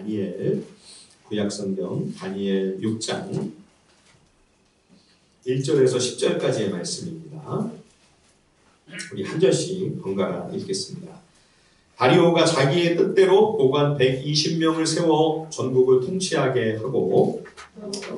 다니엘, 구약성경 다니엘 6장 1절에서 10절까지의 말씀입니다. 우리 한 절씩 번갈아 읽겠습니다. 다리오가 자기의 뜻대로 고관 120명을 세워 전국을 통치하게 하고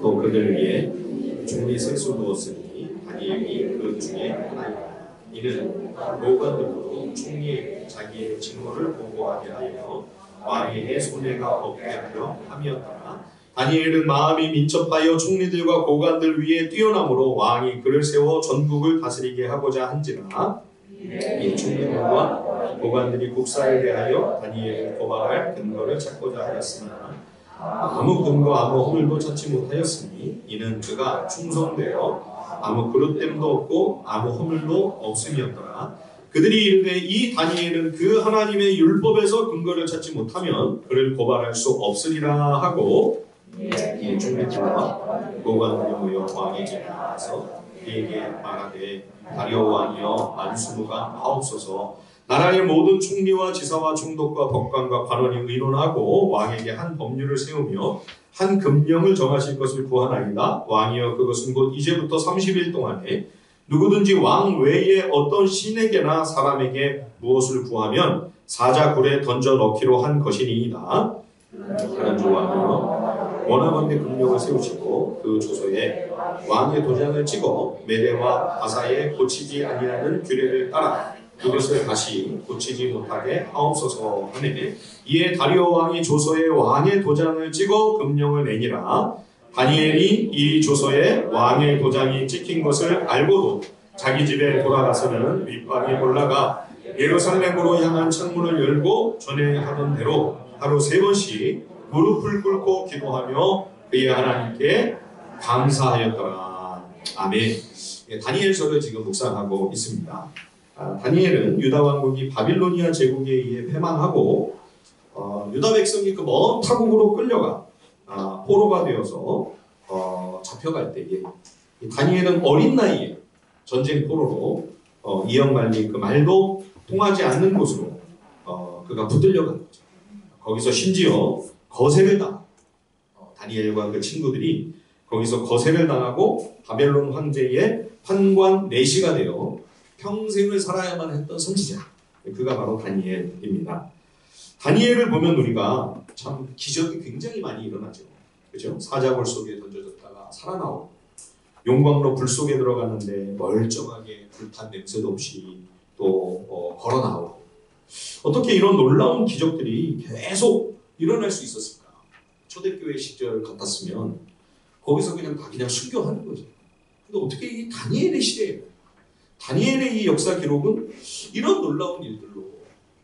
또 그들 위에 종리 셋을 두었으니 다니엘이 그 중에 하나이다. 이는 고관들로 총리에게 자기의 직무를 보고하게 하여 왕에게 손해가 없게 하려 함이었더라. 다니엘은 마음이 민첩하여 총리들과 고관들 위에 뛰어남으로 왕이 그를 세워 전국을 다스리게 하고자 한지라. 이 총리들과 고관들이 국사에 대하여 다니엘을 고발할 근거를 찾고자 하였으나 아무 근거 아무 허물도 찾지 못하였으니 이는 그가 충성되어 아무 그릇됨도 없고 아무 허물도 없음이었더라. 그들이 이르되 이 다니엘은 그 하나님의 율법에서 근거를 찾지 못하면 그를 고발할 수 없으리라 하고 이 총리들과 고관들이 모여 왕에게 나와서 그에게 말하되 다리오 왕이여 안수무가 하옵소서. 나라의 모든 총리와 지사와 총독과 법관과 관원이 의논하고 왕에게 한 법률을 세우며 한 금령을 정하실 것을 구하나이다. 왕이여 그것은 곧 이제부터 30일 동안에 누구든지 왕 외에 어떤 신에게나 사람에게 무엇을 구하면 사자굴에 던져 넣기로 한 것이니이다. 그런즉 왕이여 원하건대 금령을 세우시고 그 주소에 왕의 도장을 찍어 메대와 바사에 고치지 아니하는 규례를 따라 그것을 다시 고치지 못하게 하옵소서 하네. 이에 다리오 왕이 조서에 왕의 도장을 찍어 금령을 내니라. 다니엘이 이 조서에 왕의 도장이 찍힌 것을 알고도 자기 집에 돌아가서는 윗방에 올라가 예루살렘으로 향한 창문을 열고 전에 하던 대로 하루 3번씩 무릎을 꿇고 기도하며 그의 하나님께 감사하였더라. 아멘. 다니엘서를 지금 묵상하고 있습니다. 다니엘은 유다 왕국이 바빌로니아 제국에 의해 패망하고 유다 백성이 그 먼 타국으로 끌려가 포로가 되어서 잡혀갈 때에 다니엘은 어린 나이에 전쟁 포로로 이역만리 그 말도 통하지 않는 곳으로 그가 붙들려간 거죠. 거기서 심지어 거세를 당하고 다니엘과 그 친구들이 거기서 거세를 당하고 바벨론 황제의 판관 내시가 되어 평생을 살아야만 했던 선지자, 그가 바로 다니엘입니다. 다니엘을 보면 우리가 참 기적이 굉장히 많이 일어나죠. 그죠? 사자굴 속에 던져졌다가 살아나오고 용광로 불 속에 들어갔는데 멀쩡하게 불탄 냄새도 없이 또 걸어 나오고 어떻게 이런 놀라운 기적들이 계속 일어날 수 있었을까? 초대교회 시절 같았으면 거기서 그냥 다 그냥 순교하는 거죠. 근데 어떻게 이 다니엘의 시대에 다니엘의 이 역사 기록은 이런 놀라운 일들로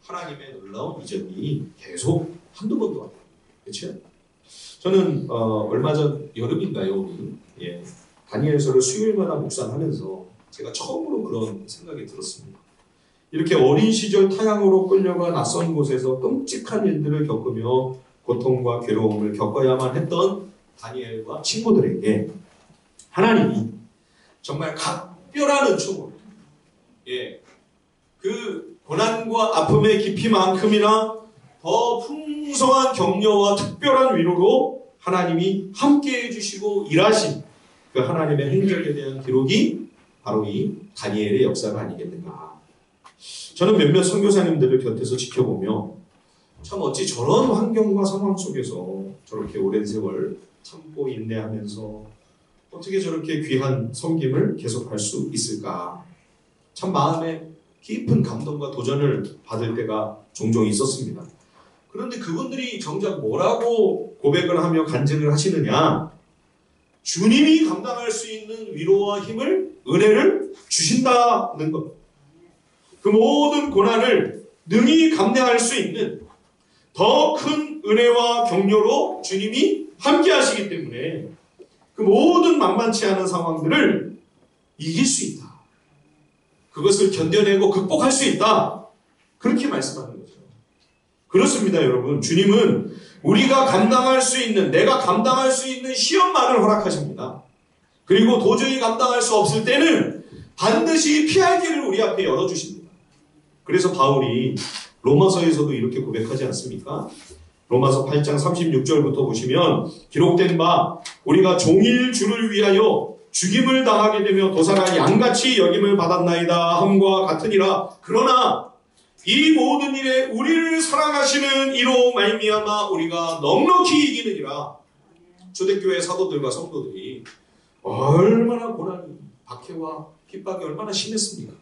하나님의 놀라운 이적이 계속 한두 번도 안 돼요. 그렇죠? 저는 얼마 전 여름인가요? 다니엘서를 수요일마다 묵상하면서 제가 처음으로 그런 생각이 들었습니다. 이렇게 어린 시절 타향으로 끌려가 낯선 곳에서 끔찍한 일들을 겪으며 고통과 괴로움을 겪어야만 했던 다니엘과 친구들에게 하나님이 정말 각별한 은총으로 그 고난과 아픔의 깊이만큼이나 더 풍성한 격려와 특별한 위로로 하나님이 함께 해주시고 일하신 그 하나님의 행적에 대한 기록이 바로 이 다니엘의 역사가 아니겠는가. 저는 몇몇 선교사님들을 곁에서 지켜보며 참 어찌 저런 환경과 상황 속에서 저렇게 오랜 세월 참고 인내하면서 어떻게 저렇게 귀한 섬김을 계속할 수 있을까. 참 마음에 깊은 감동과 도전을 받을 때가 종종 있었습니다. 그런데 그분들이 정작 뭐라고 고백을 하며 간증을 하시느냐. 주님이 감당할 수 있는 위로와 힘을, 은혜를 주신다는 것. 그 모든 고난을 능히 감내할 수 있는 더 큰 은혜와 격려로 주님이 함께 하시기 때문에 그 모든 만만치 않은 상황들을 이길 수 있다. 그것을 견뎌내고 극복할 수 있다. 그렇게 말씀하는 거죠. 그렇습니다, 여러분. 주님은 우리가 감당할 수 있는, 내가 감당할 수 있는 시험만을 허락하십니다. 그리고 도저히 감당할 수 없을 때는 반드시 피할 길을 우리 앞에 열어주십니다. 그래서 바울이 로마서에서도 이렇게 고백하지 않습니까? 로마서 8장 36절부터 보시면 기록된 바 우리가 종일 주를 위하여 죽임을 당하게 되며 도사가 양같이 여김을 받았나이다 함과 같으니라. 그러나 이 모든 일에 우리를 사랑하시는 이로 말미암아 우리가 넉넉히 이기느니라. 초대교회 사도들과 성도들이 얼마나 고난이, 박해와 핍박이 얼마나 심했습니까?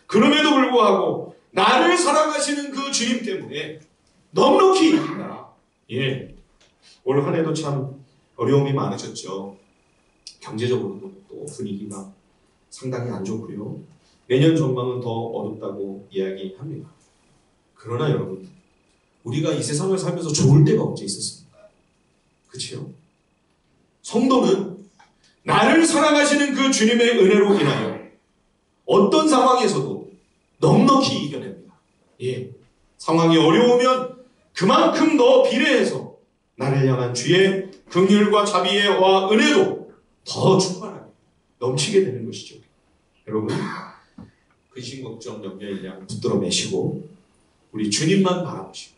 그럼에도 불구하고 나를 사랑하시는 그 주님 때문에 넉넉히 이긴다. 예, 올 한 해도 참 어려움이 많으셨죠. 경제적으로도 또 분위기가 상당히 안 좋고요. 내년 전망은 더 어둡다고 이야기합니다. 그러나 여러분, 우리가 이 세상을 살면서 좋을 때가 언제 있었습니까? 그치요? 성도는 나를 사랑하시는 그 주님의 은혜로 인하여 어떤 상황에서도 넉넉히 이겨냅니다. 예, 상황이 어려우면 그만큼 더 비례해서 나를 향한 주의 긍휼과 자비와 은혜도 더 충만하게 넘치게 되는 것이죠. 여러분, 근심 걱정 염려 일량 붙들어 매시고 우리 주님만 바라보시고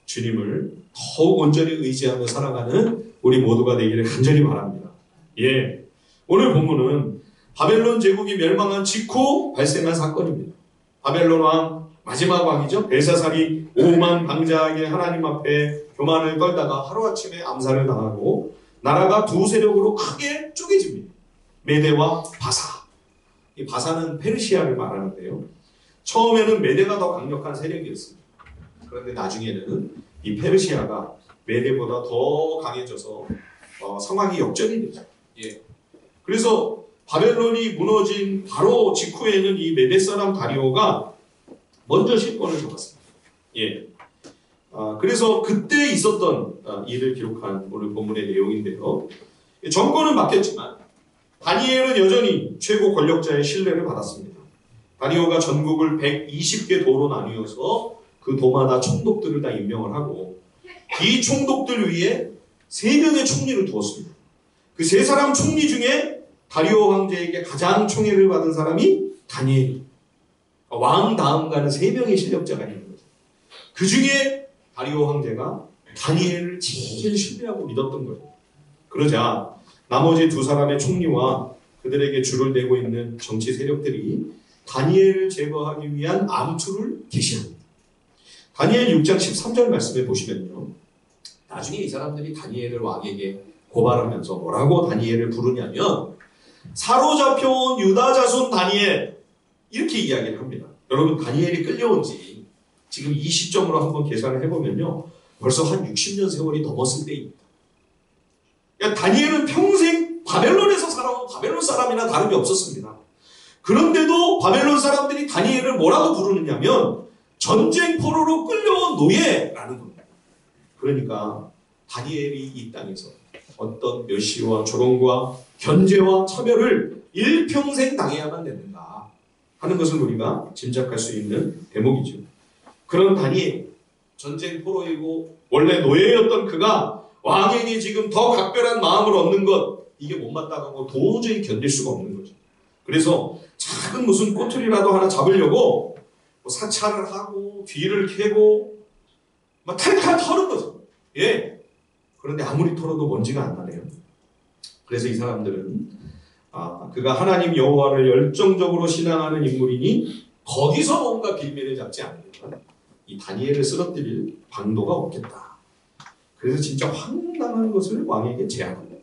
주님을 더욱 온전히 의지하며 살아가는 우리 모두가 되기를 간절히 바랍니다. 예, 오늘 본문은 바벨론 제국이 멸망한 직후 발생한 사건입니다. 바벨론 왕, 마지막 왕이죠. 벨사살이 오만 방자하게 하나님 앞에 교만을 떨다가 하루아침에 암살을 당하고 나라가 두 세력으로 크게 쪼개집니다. 메대와 바사. 이 바사는 페르시아를 말하는데요. 처음에는 메대가 더 강력한 세력이었습니다. 그런데 나중에는 이 페르시아가 메대보다 더 강해져서 상황이 역전이 되죠. 예. 그래서 바벨론이 무너진 바로 직후에는 이 메대 사람 다리오가 먼저 실권을 잡았습니다. 예. 그래서 그때 있었던 일을 기록한 오늘 본문의 내용인데요. 정권은 바뀌었지만 다니엘은 여전히 최고 권력자의 신뢰를 받았습니다. 다리오가 전국을 120개 도로 나뉘어서 그 도마다 총독들을 다 임명을 하고 이 총독들 위에 3명의 총리를 두었습니다. 그 3사람 총리 중에 다리오 황제에게 가장 총애를 받은 사람이 다니엘이, 왕 다음 가는 3명의 실력자가 있는 거죠. 그 중에 다리오 황제가 다니엘을 제일 신뢰하고 믿었던 거죠. 그러자 나머지 2사람의 총리와 그들에게 줄을 대고 있는 정치 세력들이 다니엘을 제거하기 위한 암투를 개시합니다. 다니엘 6장 13절 말씀에 보시면요. 나중에 이 사람들이 다니엘을 왕에게 고발하면서 뭐라고 다니엘을 부르냐면 사로잡혀온 유다 자손 다니엘 이렇게 이야기를 합니다. 여러분, 다니엘이 끌려온 지 지금 이 시점으로 한번 계산을 해보면요. 벌써 한 60년 세월이 넘었을 때입니다. 그러니까 다니엘은 평생 바벨론에서 살아온 바벨론 사람이나 다름이 없었습니다. 그런데도 바벨론 사람들이 다니엘을 뭐라고 부르느냐면 전쟁 포로로 끌려온 노예라는 겁니다. 그러니까 다니엘이 이 땅에서 어떤 멸시와 조롱과 견제와 차별을 일평생 당해야만 된다 하는 것을 우리가 짐작할 수 있는 대목이죠. 그런 다니엘, 전쟁 포로이고 원래 노예였던 그가 왕에게 지금 더 각별한 마음을 얻는 것, 이게 못마땅하고 도저히 견딜 수가 없는 거죠. 그래서 작은 무슨 꼬투리라도 하나 잡으려고 사찰을 하고 뒤를 캐고 막 탈탈 털은 거죠. 예. 그런데 아무리 털어도 먼지가 안 나네요. 그래서 이 사람들은 그가 하나님 여호와를 열정적으로 신앙하는 인물이니 거기서 뭔가 빌미를 잡지 않으면 이 다니엘을 쓰러뜨릴 방도가 없겠다. 그래서 진짜 황당한 것을 왕에게 제안합니다.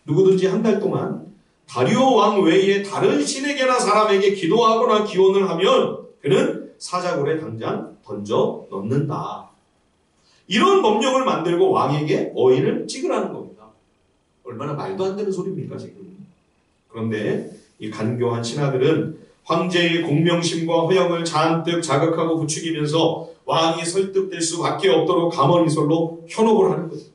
누구든지 한 달 동안 다리오 왕 외에 다른 신에게나 사람에게 기도하거나 기원을 하면 그는 사자굴에 당장 던져 넣는다. 이런 법령을 만들고 왕에게 어인을 찍으라는 겁니다. 얼마나 말도 안 되는 소리입니까 지금. 그런데 이 간교한 신하들은 황제의 공명심과 허영을 잔뜩 자극하고 부추기면서 왕이 설득될 수밖에 없도록 감언이설로 현혹을 하는 거죠.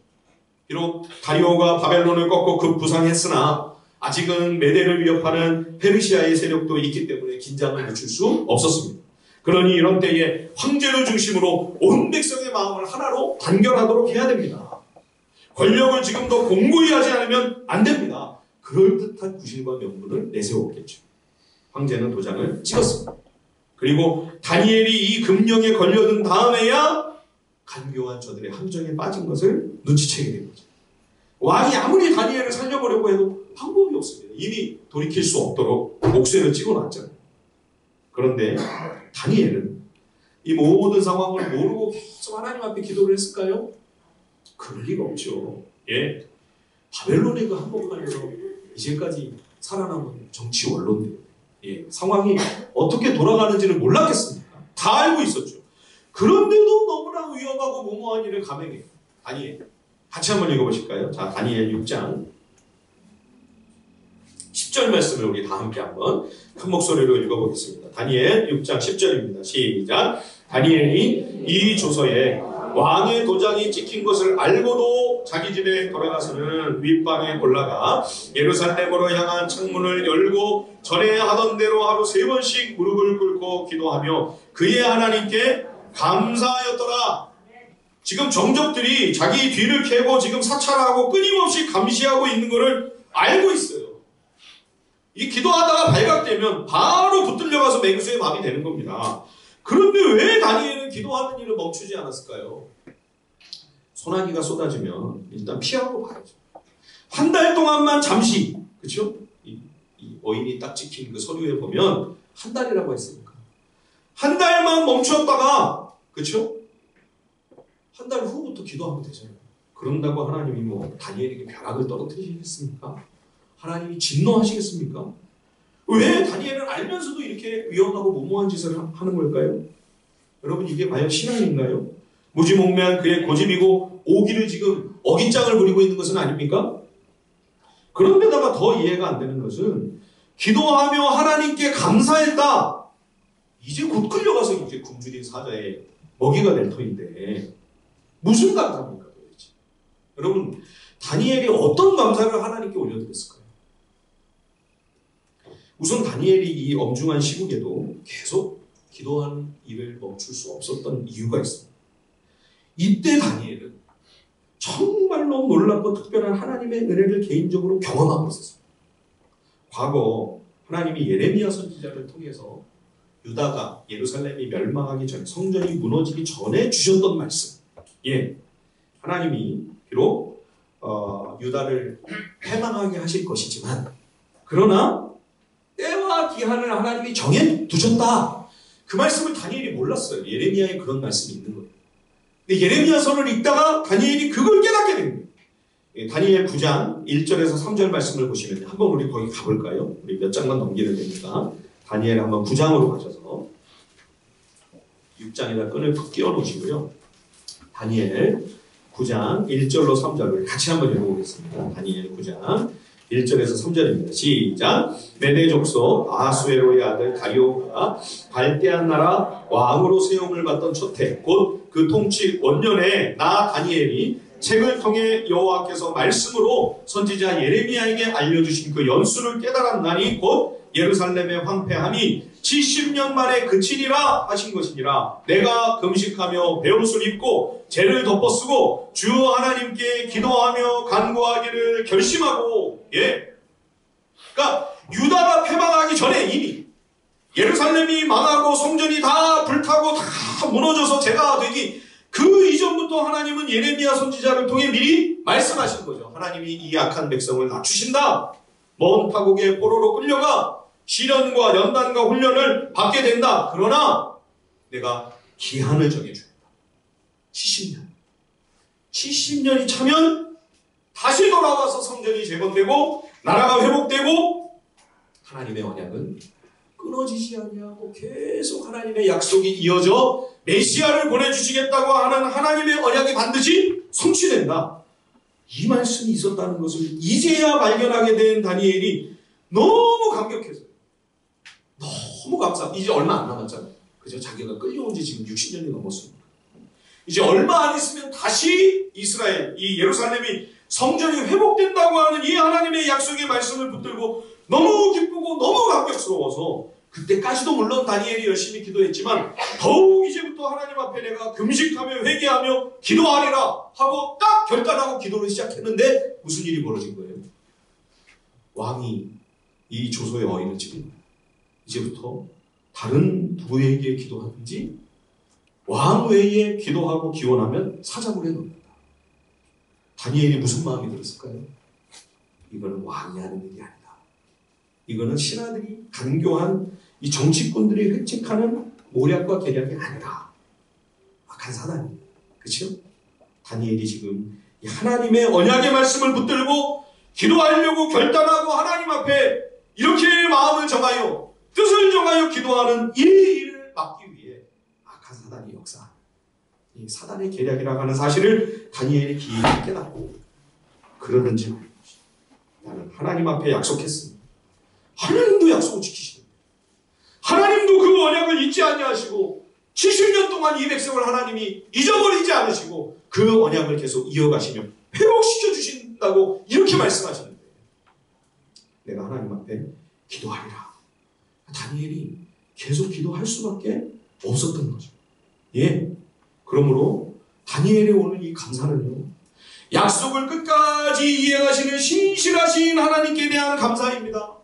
비록 다리오가 바벨론을 꺾고 급부상했으나 아직은 메대를 위협하는 페르시아의 세력도 있기 때문에 긴장을 늦출 수 없었습니다. 그러니 이런 때에 황제를 중심으로 온 백성의 마음을 하나로 단결하도록 해야 됩니다. 권력을 지금 더 공고히 하지 않으면 안 됩니다. 그럴듯한 구실과 명분을 내세웠겠죠. 황제는 도장을 찍었습니다. 그리고 다니엘이 이 금령에 걸려든 다음에야 간교한 저들의 함정에 빠진 것을 눈치채게 된 거죠. 왕이 아무리 다니엘을 살려보려고 해도 방법이 없습니다. 이미 돌이킬 수 없도록 목쇠를 찍어놨잖아요. 그런데 다니엘은 이 모든 상황을 모르고 계속 하나님 앞에 기도를 했을까요? 그럴 리가 없죠. 예, 바벨론의 그 한복판에서 이제까지 살아남은 정치 원론들, 예, 상황이 어떻게 돌아가는지를 몰랐겠습니까? 다 알고 있었죠. 그런데도 너무나 위험하고 무모한 일을 감행해요. 다니엘. 같이 한번 읽어보실까요? 자, 다니엘 6장 10절 말씀을 우리 다 함께 한번 큰 목소리로 읽어보겠습니다. 다니엘 6장 10절입니다. 시작. 다니엘이 이 조서에 왕의 도장이 찍힌 것을 알고도 자기 집에 돌아가서는 윗방에 올라가 예루살렘으로 향한 창문을 열고 전에 하던 대로 하루 3번씩 무릎을 꿇고 기도하며 그의 하나님께 감사하였더라. 지금 정적들이 자기 뒤를 캐고 지금 사찰하고 끊임없이 감시하고 있는 것을 알고 있어요. 이 기도하다가 발각되면 바로 붙들려가서 맹수의 밥이 되는 겁니다. 그런데 왜 다니엘은 기도하는 일을 멈추지 않았을까요? 소나기가 쏟아지면 일단 피하고 봐야죠. 한 달 동안만 잠시, 그렇죠? 이 어인이 딱 찍힌 그 서류에 보면 한 달이라고 했으니까 한 달만 멈췄다가, 그렇죠? 한 달 후부터 기도하면 되잖아요. 그런다고 하나님이 뭐 다니엘에게 벼락을 떨어뜨리시겠습니까? 하나님이 진노하시겠습니까? 왜 다니엘은 알면서도 이렇게 위험하고 무모한 짓을 하는 걸까요? 여러분, 이게 과연 신앙인가요? 무지몽매한 그의 고집이고 오기를 지금 어깃장을 부리고 있는 것은 아닙니까? 그런데다가 더 이해가 안 되는 것은 기도하며 하나님께 감사했다. 이제 곧 끌려가서 이제 굶주린 사자의 먹이가 될 터인데 무슨 감사입니까 도대체? 여러분, 다니엘이 어떤 감사를 하나님께 올려드렸을까요? 우선 다니엘이 이 엄중한 시국에도 계속 기도하는 일을 멈출 수 없었던 이유가 있습니다. 이때 다니엘은 정말로 놀랍고 특별한 하나님의 은혜를 개인적으로 경험하고 있었습니다. 과거 하나님이 예레미야 선지자를 통해서 유다가 예루살렘이 멸망하기 전, 성전이 무너지기 전에 주셨던 말씀. 예, 하나님이 비록 유다를 패망하게 하실 것이지만 그러나 때와 기한을 하나님이 정해두셨다. 그 말씀을 다니엘이 몰랐어요. 예레미야에 그런 말씀이 있는 거예요. 근데 예레미야서를 읽다가 다니엘이 그걸 깨닫게 된 거예요. 예, 다니엘 9장 1절에서 3절 말씀을 보시면 한번 우리 거기 가볼까요? 우리 몇 장만 넘기면 되니까 다니엘 한번 9장으로 가셔서 6장에다 끈을 푹 끼워 놓으시고요. 다니엘 9장 1절로 3절을 같이 한번 읽어보겠습니다. 다니엘 9장 1절에서 3절입니다. 시작. 메대 족속 아수에로의 아들 다리오가 갈대한 나라 왕으로 세움을 받던 첫해 곧 그 통치 원년에 나 다니엘이 책을 통해 여호와께서 말씀으로 선지자 예레미야에게 알려주신 그 연수를 깨달았나니 곧 예루살렘의 황폐함이 70년 만에 그치리라 하신 것이니라. 내가 금식하며 베옷을 입고 죄를 덮어쓰고 주 하나님께 기도하며 간구하기를 결심하고, 예, 그러니까 유다가 패망하기 전에 이미 예루살렘이 망하고 성전이 다 불타고 다 무너져서 재가 되기 그 이전부터 하나님은 예레미야 선지자를 통해 미리 말씀하신 거죠. 하나님이 이 약한 백성을 낮추신다. 먼 타국에 포로로 끌려가 시련과 연단과 훈련을 받게 된다. 그러나 내가 기한을 정해주겠다. 70년. 70년이 차면 다시 돌아와서 성전이 재건되고 나라가 회복되고 하나님의 언약은 끊어지지 아니하고 계속 하나님의 약속이 이어져 메시아를 보내주시겠다고 하는 하나님의 언약이 반드시 성취된다. 이 말씀이 있었다는 것을 이제야 발견하게 된 다니엘이 너무 감격했어요. 너무 감사. 이제 얼마 안 남았잖아요. 그죠? 자기가 끌려온 지 지금 60년이 넘었습니다. 이제 얼마 안 있으면 다시 이스라엘, 이 예루살렘이 성전이 회복된다고 하는 이 하나님의 약속의 말씀을 붙들고 너무 기쁘고 너무 감격스러워서 그때까지도 물론 다니엘이 열심히 기도했지만 더욱 이제부터 하나님 앞에 내가 금식하며 회개하며 기도하리라 하고 딱 결단하고 기도를 시작했는데 무슨 일이 벌어진 거예요? 왕이 이 조소의 어인을 찍은 거예요. 이제부터 다른 누구에게 기도하든지 왕 외에 기도하고 기원하면 사자굴에 넣는다. 다니엘이 무슨 마음이 들었을까요? 이거는 왕이 하는 일이 아니다. 이거는 신하들이 간교한 이 정치꾼들이 획책하는 모략과 계략이 아니다. 악한 사단이. 그렇죠? 다니엘이 지금 이 하나님의 언약의 말씀을 붙들고 기도하려고 결단하고 하나님 앞에 이렇게 마음을 정하여 뜻을 정하여 기도하는 이 일을 막기 위해 악한 사단이 역사하는 이 사단의 계략이라고 하는 사실을 다니엘이 깊이 깨닫고 그러는지 말이죠. 나는 하나님 앞에 약속했습니다. 하나님도 약속을 지키시는 하나님도 그 언약을 잊지 아니하시고 70년 동안 이 백성을 하나님이 잊어버리지 않으시고 그 언약을 계속 이어가시며 회복시켜 주신다고 이렇게 말씀하시는데 내가 하나님 앞에 기도하리라. 다니엘이 계속 기도할 수밖에 없었던 거죠. 예. 그러므로 다니엘의 오늘 이 감사는요. 약속을 끝까지 이행하시는 신실하신 하나님께 대한 감사입니다.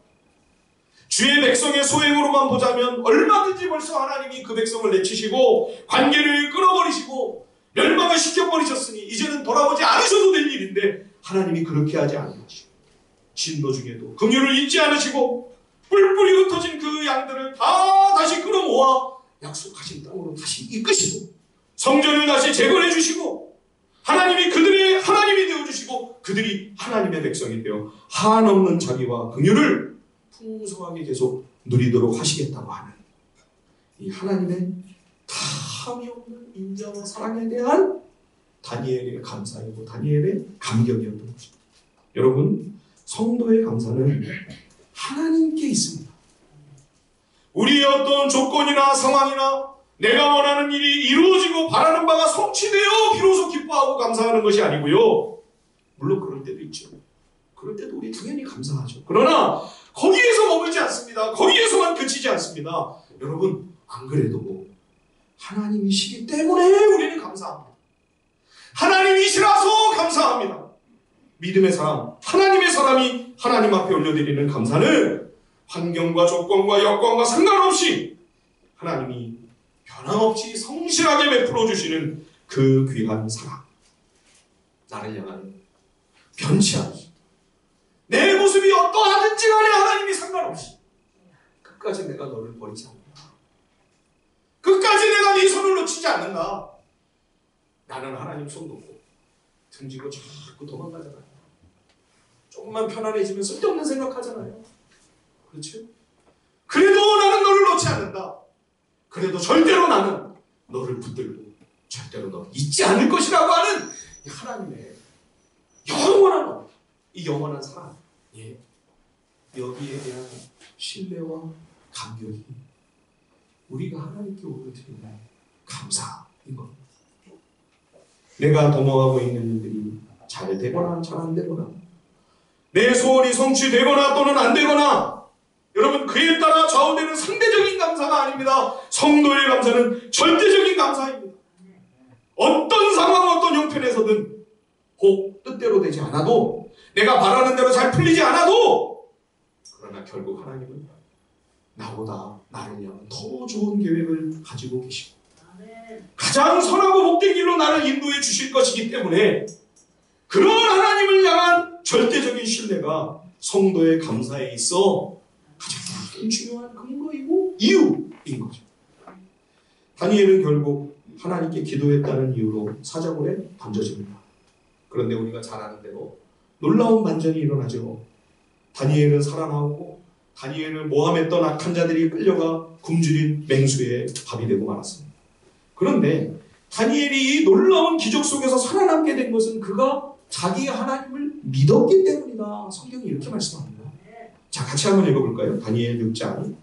주의 백성의 소행으로만 보자면 얼마든지 벌써 하나님이 그 백성을 내치시고 관계를 끊어버리시고 멸망을 시켜버리셨으니 이제는 돌아오지 않으셔도 될 일인데 하나님이 그렇게 하지 않으시고 진노 중에도 긍휼을 잊지 않으시고 뿔뿔이 흩어진 그 양들을 다 다시 끌어모아 약속하신 땅으로 다시 이끄시고 성전을 다시 재건해 주시고 하나님이 그들의 하나님이 되어주시고 그들이 하나님의 백성이 되어 한없는 자비와 긍휼을 풍성하게 계속 누리도록 하시겠다고 하는 이 하나님의 탐이 없는 인자와 사랑에 대한 다니엘의 감사이고 다니엘의 감격이었던 것입니다. 여러분, 성도의 감사는 하나님께 있습니다. 우리의 어떤 조건이나 상황이나 내가 원하는 일이 이루어지고 바라는 바가 성취되어 비로소 기뻐하고 감사하는 것이 아니고요. 물론 그럴 때도 있죠. 그럴 때도 우리 당연히 감사하죠. 그러나 거기에서 머물지 않습니다. 거기에서만 그치지 않습니다. 여러분, 안 그래도 하나님이시기 때문에 우리는 감사합니다. 하나님이시라서 감사합니다. 믿음의 사람, 하나님의 사람이 하나님 앞에 올려드리는 감사는 환경과 조건과 여건과 상관없이 하나님이 변함없이 성실하게 베풀어 주시는 그 귀한 사랑. 나를 향한 변치 않으시. 내 모습이 어떠하든지 간에 하나님이 상관없이 끝까지 내가 너를 버리지 않는다. 끝까지 내가 네 손을 놓치지 않는다. 나는 하나님 손 놓고 등지고 자꾸 도망가잖아요. 조금만 편안해지면 쓸데없는 생각하잖아요. 그렇죠? 그래도 나는 너를 놓지 않는다. 그래도 절대로 나는 너를 붙들고 절대로 너를 잊지 않을 것이라고 하는 이 하나님의 영원한 이 영원한 사랑, 예, 여기에 대한 신뢰와 감격이 우리가 하나님께 올려드리는 감사인 겁니다. 내가 도모하고 있는 일들이 잘 되거나 잘 안 되거나 내 소원이 성취되거나 또는 안 되거나 여러분 그에 따라 좌우되는 상대적인 감사가 아닙니다. 성도의 감사는 절대적인 감사입니다. 어떤 상황 어떤 형편에서든 혹 뜻대로 되지 않아도 내가 바라는 대로 잘 풀리지 않아도 그러나 결국 하나님은 나보다 나를 향한 더 좋은 계획을 가지고 계시고 가장 선하고 복된 길로 나를 인도해 주실 것이기 때문에 그런 하나님을 향한 절대적인 신뢰가 성도의 감사에 있어 가장 중요한 근거이고 이유인 거죠. 다니엘은 결국 하나님께 기도했다는 이유로 사자굴에 던져집니다. 그런데 우리가 잘 아는 대로 놀라운 반전이 일어나죠. 다니엘은 살아나오고 다니엘을 모함했던 악한 자들이 끌려가 굶주린 맹수의 밥이 되고 말았습니다. 그런데 다니엘이 이 놀라운 기적 속에서 살아남게 된 것은 그가 자기의 하나님을 믿었기 때문이다. 성경이 이렇게 말씀합니다. 자, 같이 한번 읽어볼까요? 다니엘 6장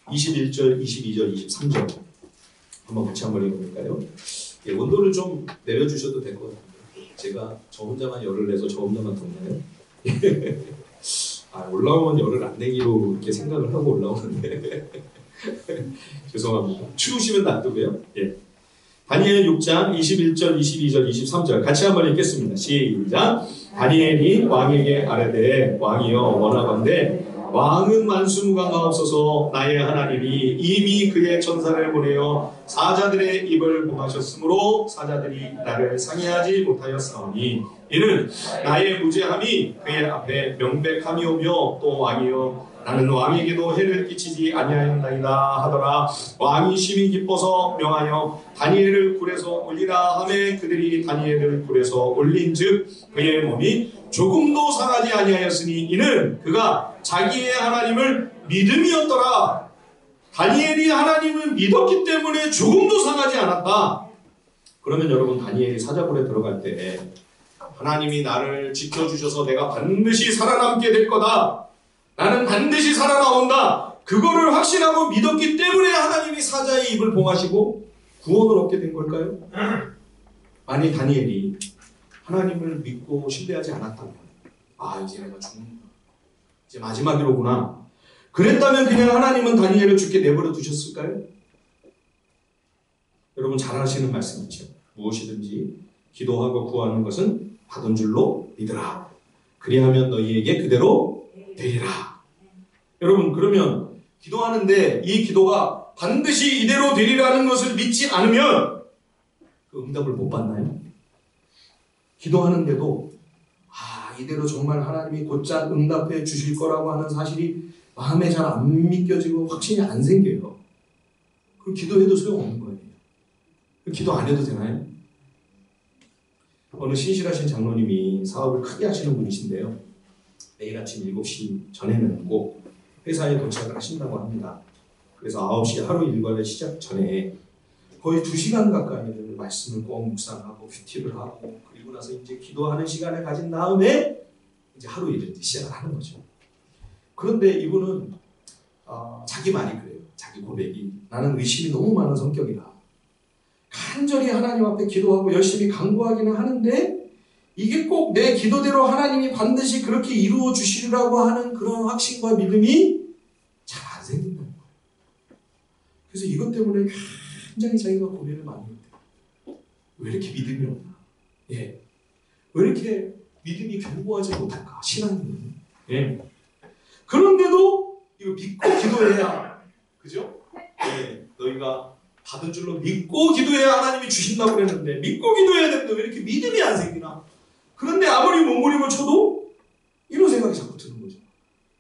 21절, 22절, 23절 한번 같이 한번 읽어볼까요? 예, 온도를 좀 내려주셔도 될 것 같아요. 제가 저 혼자만 열을 내서 저 혼자만 덥나요? 올라오면 열을 안 내기로 이렇게 생각을 하고 올라오는데 죄송합니다. 추우시면 놔두고요. 예. 다니엘 6장 21절, 22절, 23절 같이 한번 읽겠습니다. 시작. 다니엘이 왕에게 아뢰되 왕이여 원하건대 왕은 만수무강하옵소서. 나의 하나님이 이미 그의 전사를 보내어 사자들의 입을 봉하셨으므로 사자들이 나를 상해하지 못하였사오니 이는 나의 무죄함이 그의 앞에 명백함이오며 또 왕이여 나는 왕에게도 해를 끼치지 아니하였나이다 하더라. 왕이 심히 기뻐서 명하여 다니엘을 굴에서 올리라 하매 그들이 다니엘을 굴에서 올린즉 그의 몸이 조금도 상하지 아니하였으니 이는 그가 자기의 하나님을 믿음이었더라. 다니엘이 하나님을 믿었기 때문에 조금도 상하지 않았다. 그러면 여러분, 다니엘이 사자굴에 들어갈 때 하나님이 나를 지켜주셔서 내가 반드시 살아남게 될 거다, 나는 반드시 살아나온다, 그거를 확신하고 믿었기 때문에 하나님이 사자의 입을 봉하시고 구원을 얻게 된 걸까요? 아니, 다니엘이 하나님을 믿고 신뢰하지 않았다면, 아, 이제 내가 죽는다, 이제 마지막이로구나, 그랬다면 그냥 하나님은 다니엘을 죽게 내버려 두셨을까요? 여러분 잘 아시는 말씀이죠. 무엇이든지 기도하고 구하는 것은 받은 줄로 믿으라. 그리하면 너희에게 그대로 되리라. 여러분, 그러면 기도하는데 이 기도가 반드시 이대로 되리라는 것을 믿지 않으면 그 응답을 못 받나요? 기도하는데도 이대로 정말 하나님이 곧잘 응답해 주실 거라고 하는 사실이 마음에 잘 안 믿겨지고 확신이 안 생겨요. 그럼 기도해도 소용없는 거예요. 기도 안 해도 되나요? 어느 신실하신 장로님이 사업을 크게 하시는 분이신데요. 매일 아침 7시 전에는 꼭 회사에 도착을 하신다고 합니다. 그래서 9시 하루 일과를 시작 전에 거의 2시간 가까이를 말씀을 꼭 묵상하고 큐티를 하고, 그리고 나서 이제 기도하는 시간을 가진 다음에 이제 하루 일을 시작을 하는 거죠. 그런데 이분은 자기 말이 그래요. 자기 고백이, 나는 의심이 너무 많은 성격이다. 간절히 하나님 앞에 기도하고 열심히 간구하기는 하는데 이게 꼭 내 기도대로 하나님이 반드시 그렇게 이루어 주시리라고 하는 그런 확신과 믿음이 잘 안 생긴다는 거예요. 그래서 이것 때문에 굉장히 자기가 고민을 많이 했대요. 왜 이렇게 믿음이 없나? 예. 왜 이렇게 믿음이 견고하지 못할까? 신앙이. 예. 그런데도 이거 믿고 기도해야, 그죠? 예. 너희가 받은 줄로 믿고 기도해야 하나님이 주신다고 그랬는데, 믿고 기도해야 되는데 왜 이렇게 믿음이 안 생기나? 그런데 아무리 몸부림을 쳐도 이런 생각이 자꾸 드는 거죠.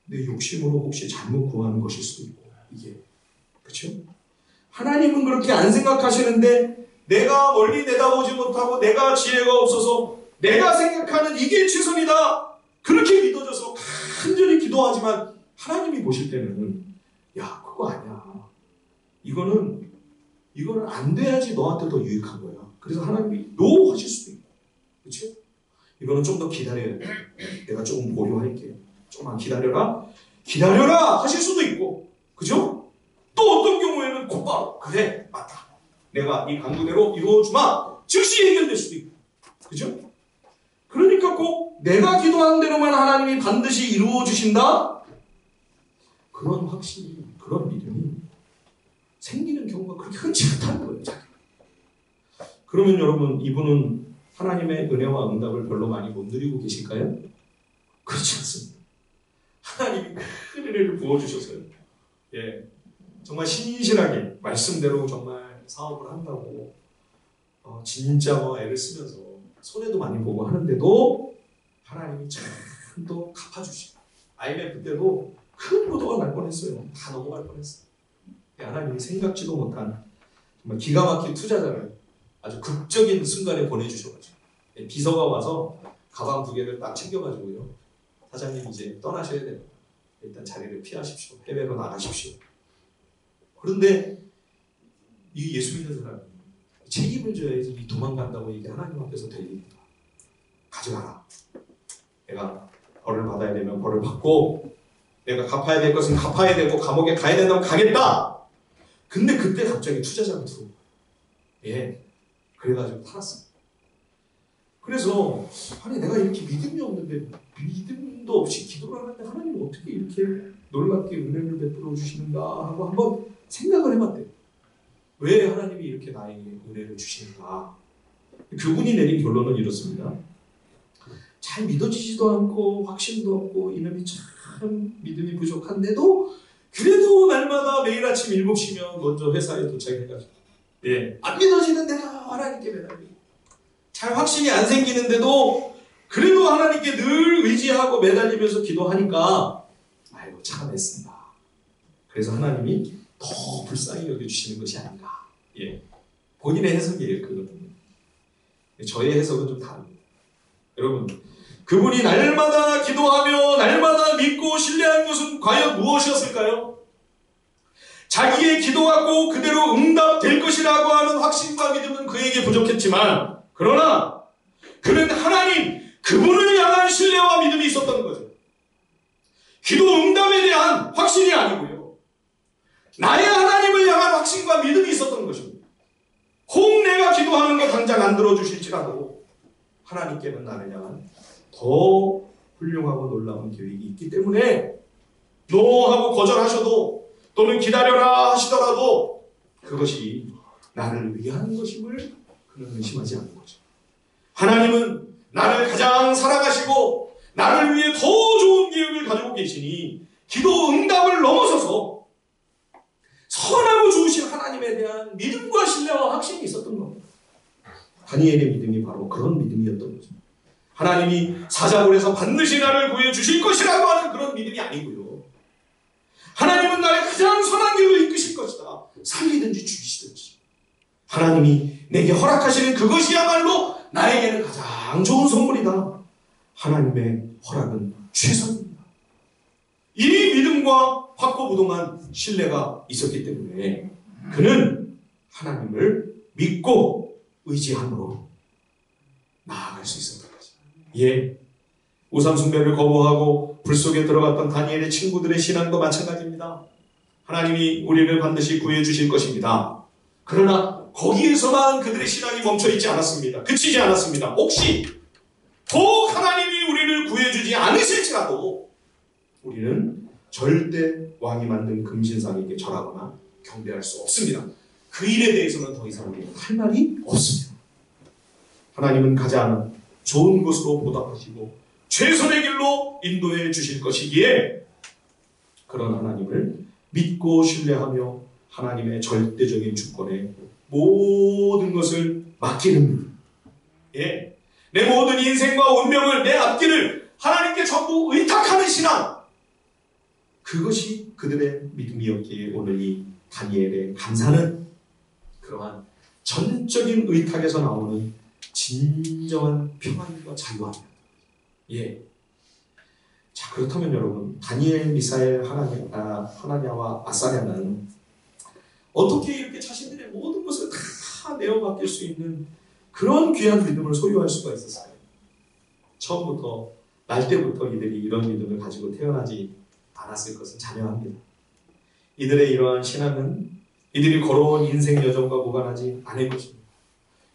내 욕심으로 혹시 잘못 구하는 것일 수도 있고, 이게. 그렇죠? 하나님은 그렇게 안 생각하시는데 내가 멀리 내다보지 못하고 내가 지혜가 없어서 내가 생각하는 이게 최선이다, 그렇게 믿어져서 간절히 기도하지만 하나님이 보실 때는 야, 그거 아니야. 이거는 안 돼야지 너한테 더 유익한 거야. 그래서 하나님이 노 하실 수도 있고, 그렇죠? 이거는 좀 더 기다려야 돼. 내가 조금 보류할게. 조금만 기다려라 하실 수도 있고, 그죠? 또 어떤 경우에는 곧바로 그래, 맞다, 내가 이 강구대로 이루어주마, 즉시 해결될 수도 있고, 그죠? 그러니까 꼭 내가 기도한 대로만 하나님이 반드시 이루어 주신다, 그런 확신이, 그런 믿음이 생기는 경우가 그렇게 흔치 않다는 거예요. 그러면 여러분, 이분은 하나님의 은혜와 응답을 별로 많이 못 누리고 계실까요? 그렇지 않습니다. 하나님이 큰 은혜를 부어주셔서요. 예, 정말 신실하게 말씀대로 정말 사업을 한다고 진짜 애를 쓰면서 손해도 많이 보고 하는데도 하나님이 참 또 갚아주시고, IMF 때도 큰 부도가 날 뻔했어요. 다 넘어갈 뻔했어요. 하나님이 생각지도 못한 정말 기가 막힌 투자자를 아주 극적인 순간에 보내주셔가지고, 비서가 와서 가방 2개를 딱 챙겨가지고요, 사장님 이제 떠나셔야 돼요. 일단 자리를 피하십시오. 해외로 나가십시오. 그런데 이 예수 믿는 사람이 책임을 져야지 도망간다고 이게 하나님 앞에서 될 일입니다. 가져가라. 내가 벌을 받아야 되면 벌을 받고, 내가 갚아야 될 것은 갚아야 되고, 감옥에 가야 된다면 가겠다. 근데 그때 갑자기 투자자가 들어온 거예요. 예. 그래가지고 팔았습니다. 그래서 아니, 내가 이렇게 믿음이 없는데, 믿음도 없이 기도를 하는데 하나님은 어떻게 이렇게 놀랍게 은혜를 베풀어 주시는가 하고 한번 생각을 해봤대요. 왜 하나님이 이렇게 나에게 은혜를 주시는가? 그분이 내린 결론은 이렇습니다. 잘 믿어지지도 않고 확신도 없고 이놈이 참 많은 믿음이 부족한데도 그래도 날마다 매일 아침 7시면 먼저 회사에 도착해가지고 안 믿어지는데도 하나님께 매달리고 잘 확신이 안 생기는데도 그래도 하나님께 늘 의지하고 매달리면서 기도하니까 아이고 참 애쓴다. 그래서 하나님이 더 불쌍히 여겨주시는 것이 아닌가. 본인의 해석이에요. 그거는. 저의 해석은 좀 다릅니다. 여러분, 그분이 날마다 기도하며 날마다 믿고 신뢰한 것은 과연 무엇이었을까요? 자기의 기도가 꼭 그대로 응답될 것이라고 하는 확신과 믿음은 그에게 부족했지만, 그러나 그는 하나님, 그분을 향한 신뢰와 믿음이 있었던 거죠. 기도 응답에 대한 확신이 아니고요, 나의 하나님을 향한 확신과 믿음이 있었던 것입니다. 혹 내가 기도하는 거 당장 안 들어주실지라도 하나님께는 나를 향한 더 훌륭하고 놀라운 계획이 있기 때문에 노 하고 거절하셔도 또는 기다려라 하시더라도 그것이 나를 위한 것임을 그는 의심하지 않는 거죠. 하나님은 나를 가장 사랑하시고 나를 위해 더 좋은 계획을 가지고 계시니 기도 응답을 넘어서서 선하고 좋으신 하나님에 대한 믿음과 신뢰와 확신이 있었던 겁니다. 다니엘의 믿음이 바로 그런 믿음이었던 거죠. 하나님이 사자굴에서 반드시 나를 구해주실 것이라고 하는 그런 믿음이 아니고요, 하나님은 나를 가장 선한 길로 이끄실 것이다. 살리든지 죽이시든지 하나님이 내게 허락하시는 그것이야말로 나에게는 가장 좋은 선물이다. 하나님의 허락은 최선입니다. 이 믿음과 확고부동한 신뢰가 있었기 때문에 그는 하나님을 믿고 의지함으로 나아갈 수 있었던 거죠. 우상숭배를 거부하고 불 속에 들어갔던 다니엘의 친구들의 신앙도 마찬가지입니다. 하나님이 우리를 반드시 구해주실 것입니다. 그러나 거기에서만 그들의 신앙이 멈춰있지 않았습니다. 그치지 않았습니다. 혹시 더욱 하나님이 우리를 구해주지 않으실지라도 우리는 절대 왕이 만든 금신상에게 절하거나 경배할 수 없습니다. 그 일에 대해서는 더 이상 우리는 할 말이 없습니다. 하나님은 가장 좋은 것으로 보답하시고 최선의 길로 인도해 주실 것이기에 그런 하나님을 믿고 신뢰하며 하나님의 절대적인 주권에 모든 것을 맡기는 내 모든 인생과 운명을, 내 앞길을 하나님께 전부 의탁하는 신앙, 그것이 그들의 믿음이었기에 오늘 이 다니엘의 감사는 그러한 전적인 의탁에서 나오는 진정한 평안과 자유함입니다. 자, 그렇다면 여러분, 다니엘, 미사엘, 하나냐와 아사랴는 어떻게 이렇게 자신들의 모든 것을 다 내어 맡길 수 있는 그런 귀한 믿음을 소유할 수가 있었을까요? 처음부터, 날 때부터 이들이 이런 믿음을 가지고 태어나지 않았을 것은 자명합니다. 이들의 이러한 신앙은 이들이 걸어온 인생 여정과 무관하지 않을 것입니다.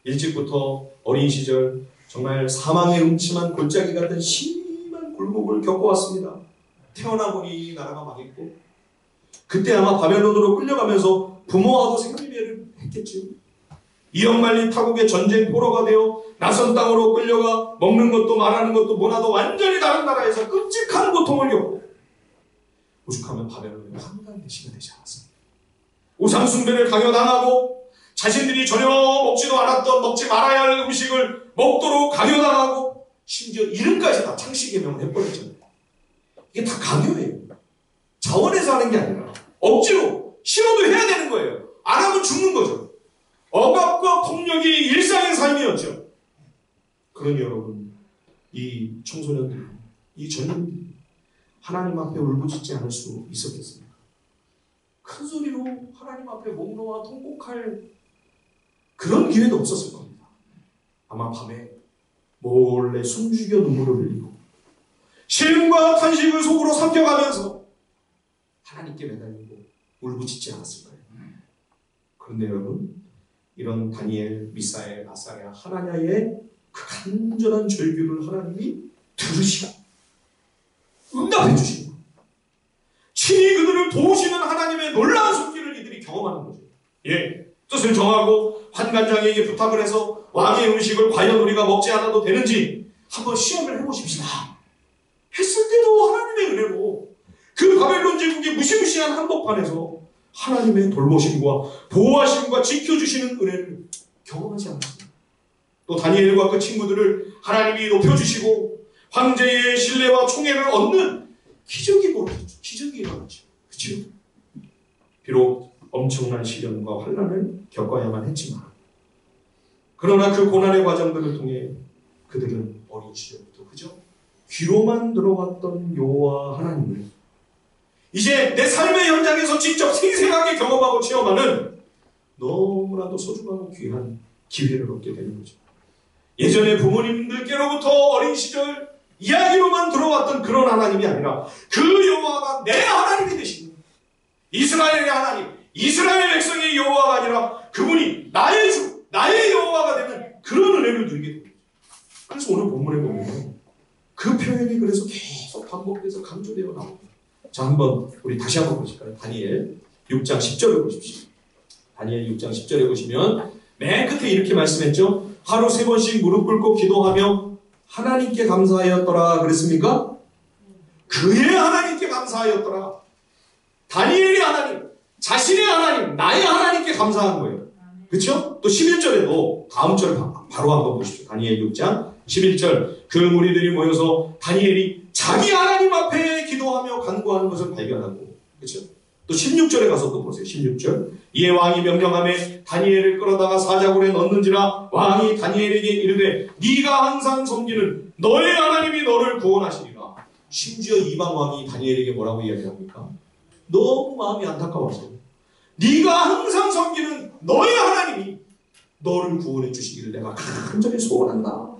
일찍부터 어린 시절 정말 사망의 음침한 골짜기 같은 심한 굴곡을 겪어왔습니다. 태어나 보니 나라가 망했고 그때 아마 바벨론으로 끌려가면서 부모와도 생리배를 했겠지요. 이역 말린 타국의 전쟁 포로가 되어 낯선 땅으로 끌려가 먹는 것도 말하는 것도 문화도 완전히 다른 나라에서 끔찍한 고통을 겪고 오죽하면 바벨론의 황당한 대시가 되지 않았습니다. 우상숭배를 강요당하고 자신들이 전혀 먹지도 않았던 먹지 말아야 할 음식을 먹도록 강요당하고 심지어 이름까지 다 창씨개명을 해버렸잖아요. 이게 다 강요예요. 자원해서 하는 게 아니라 억지로 싫어도 해야 되는 거예요. 안 하면 죽는 거죠. 억압과 폭력이 일상의 삶이었죠. 그러니 여러분, 이 청소년들, 이 젊은이들이 하나님 앞에 울부짖지 않을 수 있었겠습니까? 큰 소리로 하나님 앞에 목 놓아 통곡할 그런 기회도 없었을 겁니다. 아마 밤에 몰래 숨죽여 눈물을 흘리고 시름과 탄식을 속으로 삼켜가면서 하나님께 매달리고 울부짖지 않았을까요? 그런데 여러분, 이런 다니엘, 미사엘, 아사랴, 하나냐의 그 간절한 절규를 하나님이 들으시고 응답해 주시고 친히 그들을 도우시는 하나님의 놀라운 손길을 이들이 경험하는 거죠. 뜻을 정하고 환관장에게 부탁을 해서 왕의 음식을 과연 우리가 먹지 않아도 되는지 한번 시험을 해보십시다 했을 때도 하나님의 은혜로 그 바벨론 제국의 무시무시한 한복판에서 하나님의 돌보심과 보호하심과 지켜주시는 은혜를 경험하지 않았습니다. 또 다니엘과 그 친구들을 하나님이 높여주시고 황제의 신뢰와 총애를 얻는 기적이 벌어졌죠. 기적이 일어났죠. 그렇죠? 비록 엄청난 시련과 환난을 겪어야만 했지만, 그러나 그 고난의 과정들을 통해 그들은 어린 시절부터 그죠? 귀로만 들어왔던 여호와 하나님을 이제 내 삶의 현장에서 직접 생생하게 경험하고 체험하는 너무나도 소중하고 귀한 기회를 얻게 되는 거죠. 예전에 부모님들께로부터 어린 시절 이야기로만 들어왔던 그런 하나님이 아니라 그 여호와가 내 하나님이 되시는 거예요. 이스라엘의 하나님, 이스라엘 백성의 여호와가 아니라 그분이 나의 주, 나의 여호와가 되는 그런 은혜를 누리게 됩니다. 그래서 오늘 본문에 보면 그 표현이 그래서 계속 반복돼서 강조되어 나옵니다. 자, 한번 우리 다시 한번 보실까요? 다니엘 6장 10절을 보십시오. 다니엘 6장 10절에 보시면 맨 끝에 이렇게 말씀했죠. 하루 3번씩 무릎 꿇고 기도하며 하나님께 감사하였더라 그랬습니까? 그의 하나님께 감사하였더라. 다니엘의 하나님, 자신의 하나님, 나의 하나님께 감사한 거예요. 그렇죠? 또 11절에도 다음 절 바로 한번 보십시오. 다니엘 6장 11절 그 무리들이 모여서 다니엘이 자기 하나님 앞에 기도하며 간구하는 것을 발견하고, 그렇죠? 또 16절에 가서 또 보세요. 16절 이에 왕이 명령하며 다니엘을 끌어다가 사자굴에 넣는지라 왕이 다니엘에게 이르되 네가 항상 섬기는 너의 하나님이 너를 구원하시리라. 심지어 이방 왕이 다니엘에게 뭐라고 이야기합니까? 너무 마음이 안타까워서 네가 항상 섬기는 너의 하나님이 너를 구원해 주시기를 내가 간절히 소원한다.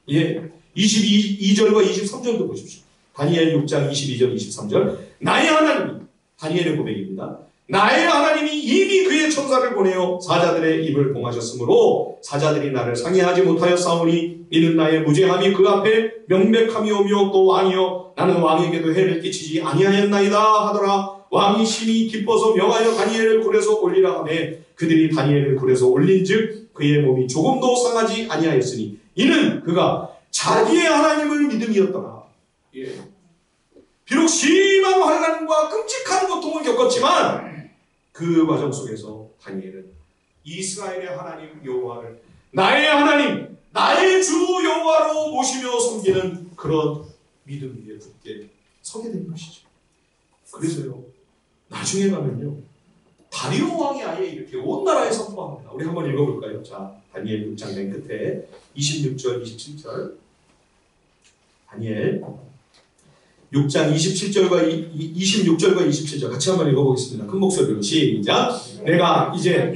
예, 22절과 23절도 보십시오. 다니엘 6장 22절 23절 나의 하나님이, 다니엘의 고백입니다. 나의 하나님이 이미 그의 천사를 보내어 사자들의 입을 봉하셨으므로 사자들이 나를 상해하지 못하였사오니 이는 나의 무죄함이 그 앞에 명백함이오며 또 왕이여 나는 왕에게도 해를 끼치지 아니하였나이다 하더라. 왕이 심히 기뻐서 명하여 다니엘을 굴에서 올리라 하매 그들이 다니엘을 굴에서 올린즉 그의 몸이 조금도 상하지 아니하였으니 이는 그가 자기의 하나님을 믿음이었더라. 예. 비록 심한 환난과 끔찍한 고통을 겪었지만 그 과정 속에서 다니엘은 이스라엘의 하나님 여호와를 나의 하나님, 나의 주 여호와로 모시며 섬기는 그런 믿음 위에 굳게 서게 된 것이죠. 그래서요, 나중에 가면요, 다리오 왕이 아예 이렇게 온 나라에 선포합니다. 우리 한번 읽어볼까요? 자, 다니엘 6장 맨 끝에 26절, 27절. 다니엘 6장 27절과 26절과 27절 같이 한번 읽어보겠습니다. 큰 목소리로 시작. 내가 이제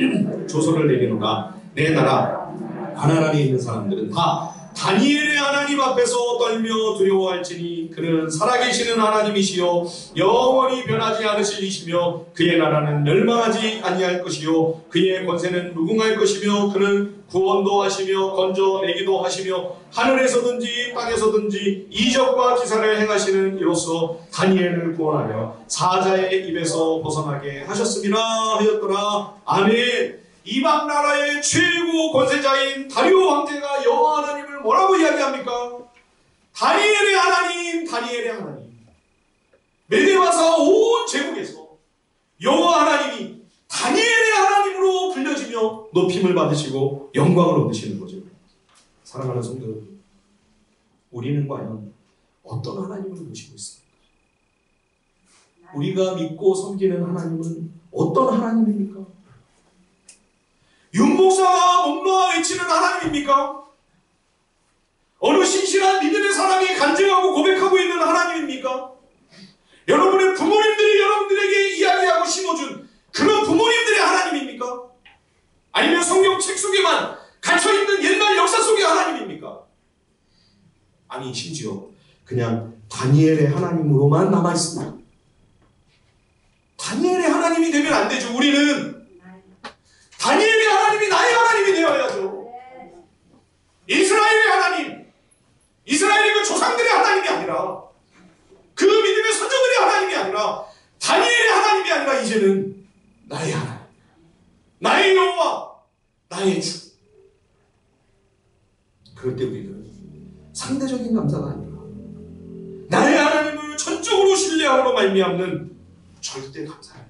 조서를 내리노라. 내 나라 가나안에 있는 사람들은 다 다니엘의 하나님 앞에서 떨며 두려워할지니 그는 살아계시는 하나님이시요 영원히 변하지 않으실 이시며 그의 나라는 멸망하지 아니할 것이요 그의 권세는 무궁할 것이며 그는 구원도 하시며 건져내기도 하시며 하늘에서든지 땅에서든지 이적과 기사를 행하시는 이로써 다니엘을 구원하여 사자의 입에서 벗어나게 하셨음이라 하였더라. 아멘. 이방 나라의 최고 권세자인 다리오 황제가 여호와 하나님을 뭐라고 이야기합니까? 다니엘의 하나님, 다니엘의 하나님. 메데바사 온 제국에서 여호와 하나님이 다니엘의 하나님으로 불려지며 높임을 받으시고 영광을 얻으시는 거죠. 사랑하는 성도 여러분, 우리는 과연 어떤 하나님을 모시고 있습니까? 우리가 믿고 섬기는 하나님은 어떤 하나님입니까? 윤목사가 목놓아 외치는 하나님입니까? 어느 신실한 믿음의 사람이 간증하고 고백하고 있는 하나님입니까? 여러분의 부모님들이 여러분들에게 이야기하고 심어준 그런 부모님들의 하나님입니까? 아니면 성경책 속에만 갇혀있는 옛날 역사 속의 하나님입니까? 아니, 심지어 그냥 다니엘의 하나님으로만 남아있습니다. 다니엘의 하나님이 되면 안 되죠. 우리는 다니엘의 하나님이 나의 하나님이 되어야죠. 이스라엘의 하나님, 이스라엘의 그 조상들의 하나님이 아니라 그 믿음의 선조들의 하나님이 아니라 다니엘의 하나님이 아니라 이제는 나의 하나님, 나의 여호와, 나의 주. 그럴 때 우리는 상대적인 감사가 아니라 나의 하나님을 전적으로 신뢰하고 신앙으로 말미암는 절대 감사를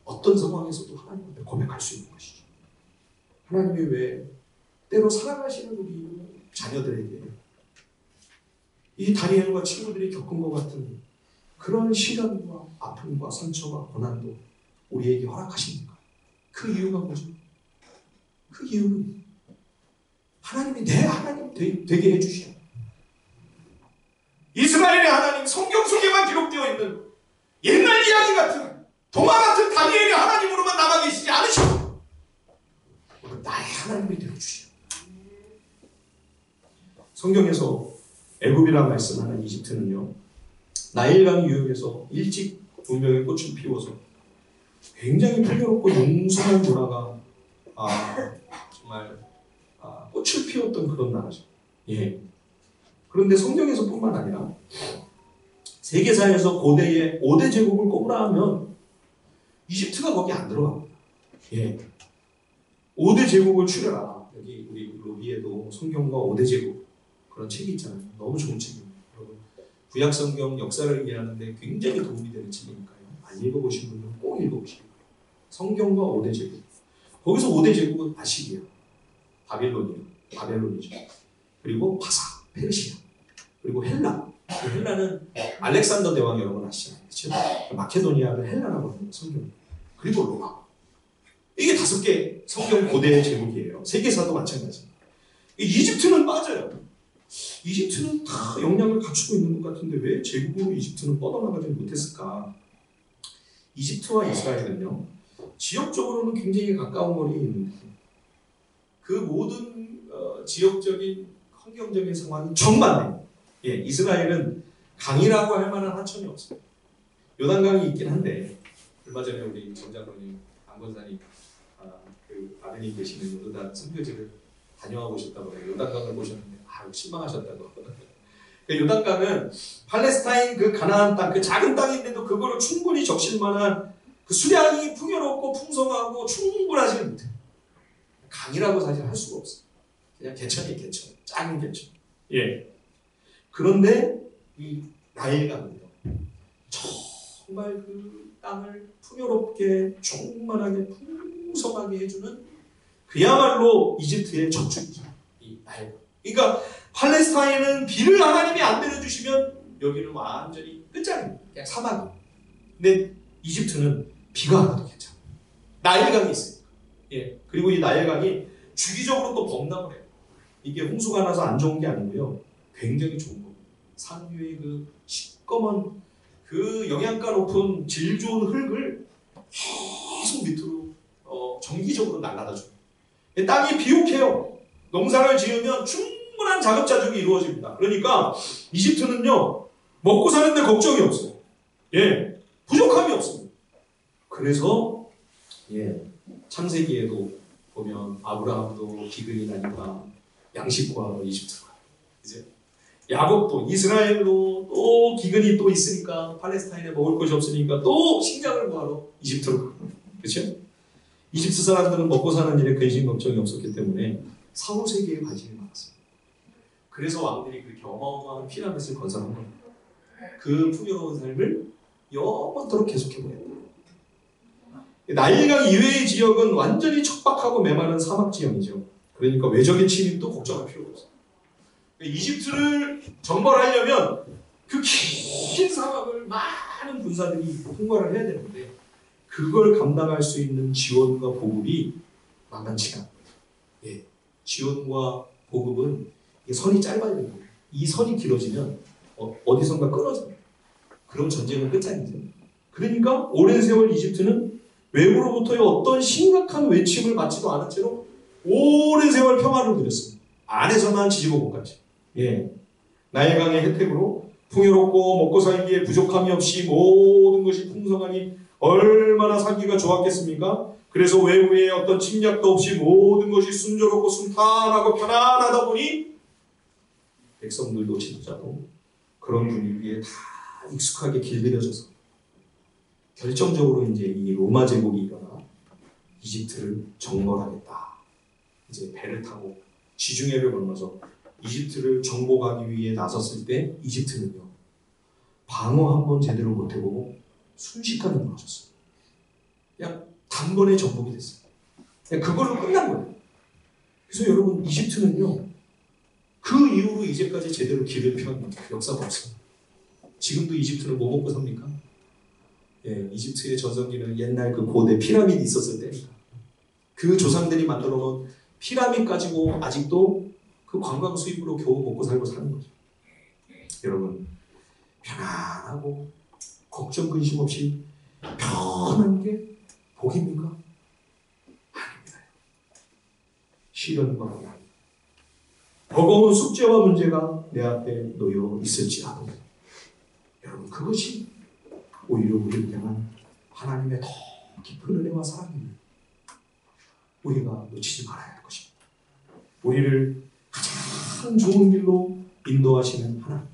어떤 상황에서도 하나님 앞에 고백할 수 있는 것이죠. 하나님이 왜 때로 사랑하시는 우리 자녀들에게 이 다니엘과 친구들이 겪은 것 같은 그런 시련과 아픔과 상처와 고난도 우리에게 허락하십니까? 그 이유가 뭐죠? 그 이유는 하나님이 내 하나님 되게 해주시오. 이스라엘의 하나님, 성경 속에만 기록되어 있는 옛날 이야기 같은 동화 같은 다니엘의 하나님으로만 남아 계시지 않으시오. 나의 하나님이 되어주시오. 성경에서 애굽이라 말씀하는 이집트는요, 나일강 유역에서 일찍 문명의 꽃을 피워서 굉장히 풍요롭고 용성한 문화가 정말 꽃을 피웠던 그런 나라죠. 예. 그런데 성경에서뿐만 아니라 세계사에서 고대의 5대 제국을 꼽으라 하면 이집트가 거기 안 들어갑니다. 예. 5대 제국을 추려라. 여기 우리 로비에도 성경과 5대 제국 그런 책이 있잖아요. 너무 좋은 책입니다. 여러분 구약 성경 역사를 이해하는데 굉장히 도움이 되는 책이니까요. 안 읽어보신 분들은 꼭 읽어보시기 바랍니다. 성경과 5대 제국. 거기서 5대 제국은 아시리아, 바벨론이죠. 그리고 바사, 페르시아, 그리고 헬라. 그 헬라는 알렉산더 대왕 여러분 아시잖아요. 그렇죠? 마케도니아를 헬라라고 합니다. 성경. 그리고 로마. 이게 5개 성경 고대 제국이에요. 세계사도 마찬가지입니다. 이집트는 빠져요. 이집트는 다 역량을 갖추고 있는 것 같은데 왜 제국으로 이집트는 뻗어나가지 못했을까? 이집트와 이스라엘은요, 지역적으로는 굉장히 가까운 거리에 있는데 그 모든 지역적인 환경적인 상황이 정반대. 예, 이스라엘은 강이라고 할 만한 하천이 없어요. 요단강이 있긴 한데 얼마 전에 우리 정장로님 안건사님 그 아드님 계시는 요단 선교지를 다녀와 보셨다고 해요. 요단강을 보셨는데 실망하셨다고. 요단강은 팔레스타인 그 가나안 땅, 그 작은 땅인데도 그거를 충분히 적실 만한 그 수량이 풍요롭고 풍성하고 충분하지 못해요. 강이라고 사실 할 수가 없어요. 그냥 개천이 개천, 작은 개천. 예. 그런데 이 나일강은요, 정말 그 땅을 풍요롭게 충만하게 풍성하게 해주는 그야말로 이집트의 저축이죠. 이 나일강. 그러니까 팔레스타인은 비를 하나님이 안 내려주시면 여기는 완전히 끝장입니다. 그냥 사막이에요. 근데 이집트는 비가 안 와도 괜찮아요. 나일강이 있어요. 예. 그리고 이 나일강이 주기적으로 또 범람을 해요. 이게 홍수가 나서 안 좋은 게 아니고요. 굉장히 좋은 겁니다. 산 위에 그 시꺼먼 그 영양가 높은 질 좋은 흙을 계속 밑으로 정기적으로 날라다 줘요. 땅이 비옥해요. 농사를 지으면 충분한 자급자족이 이루어집니다. 그러니까 이집트는요, 먹고 사는데 걱정이 없어요. 예, 부족함이 없습니다. 그래서 창세기에도 보면 아브라함도 기근이 나니까 양식 구하러 이집트로 가요. 이제 야곱도 이스라엘도 또 기근이 또 있으니까 팔레스타인에 먹을 것이 없으니까 또 식량을 구하러 이집트로 가요. 그렇죠? 이집트 사람들은 먹고 사는 일에 근심 걱정이 없었기 때문에 사후세계에 관심이 많았어요. 그래서 왕들이 그렇게 어마어마한 피라밋을 건설한 겁니다. 그 풍요로운 삶을 영원토록 계속해보겠다. 나일강 이외의 지역은 완전히 척박하고 메마른 사막 지형이죠. 그러니까 외적인 침입도 걱정할 필요가 없어요. 이집트를 정벌하려면 그 긴 사막을 많은 군사들이 통과를 해야 되는데 그걸 감당할 수 있는 지원과 보급이 만만치가 않아요. 예, 지원과 보급은 선이 짧아야 됩니다. 이 선이 길어지면 어디선가 끊어집니다. 그럼 전쟁은 끝장이죠. 그러니까 오랜 세월 이집트는 외부로부터의 어떤 심각한 외침을 받지도 않은 채로 오랜 세월 평화를 누렸습니다. 안에서만 지지고 못 갔죠. 예, 나일강의 혜택으로 풍요롭고 먹고 살기에 부족함이 없이 모든 것이 풍성하니 얼마나 살기가 좋았겠습니까? 그래서 외부의 어떤 침략도 없이 모든 것이 순조롭고 순탄하고 편안하다 보니 백성들도 지도자도 그런 분위기에 다 익숙하게 길들여져서 결정적으로 이제 이 로마 제국이 일어나 이집트를 정벌하겠다. 이제 배를 타고 지중해를 건너서 이집트를 정복하기 위해 나섰을 때 이집트는요, 방어 한 번 제대로 못해보고 순식간에 무너졌어요. 그냥 단번에 정복이 됐어요. 그냥 그걸로 끝난 거예요. 그래서 여러분, 이집트는요, 그 이후로 이제까지 제대로 길을 편 역사가 없어요. 지금도 이집트는 뭐 먹고 삽니까? 예, 이집트의 전성기는 옛날 그 고대 피라미드 있었을 때니까. 그 조상들이 만들어 놓은 피라미드 가지고 아직도 그 관광 수입으로 겨우 먹고 살고 사는 거죠. 여러분, 편안하고 걱정 근심 없이 편한 게 복입니까? 아닙니다. 시련과 고난, 버거운 숙제와 문제가 내 앞에 놓여 있을지라도 여러분, 그것이 오히려 우리를 향한 하나님의 더 깊은 은혜와 사랑입니다. 우리가 놓치지 말아야 할 것입니다. 우리를 가장 좋은 길로 인도하시는 하나님,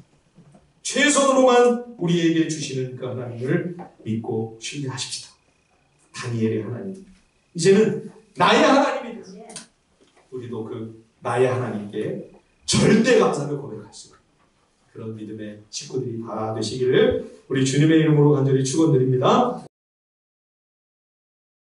최선으로만 우리에게 주시는 그 하나님을 믿고 신뢰하십시다. 다니엘의 하나님, 이제는 나의 하나님이 되어 우리도 그 나의 하나님께 절대 감사를 고백할 수 있는 그런 믿음의 식구들이 다 되시기를 우리 주님의 이름으로 간절히 축원드립니다.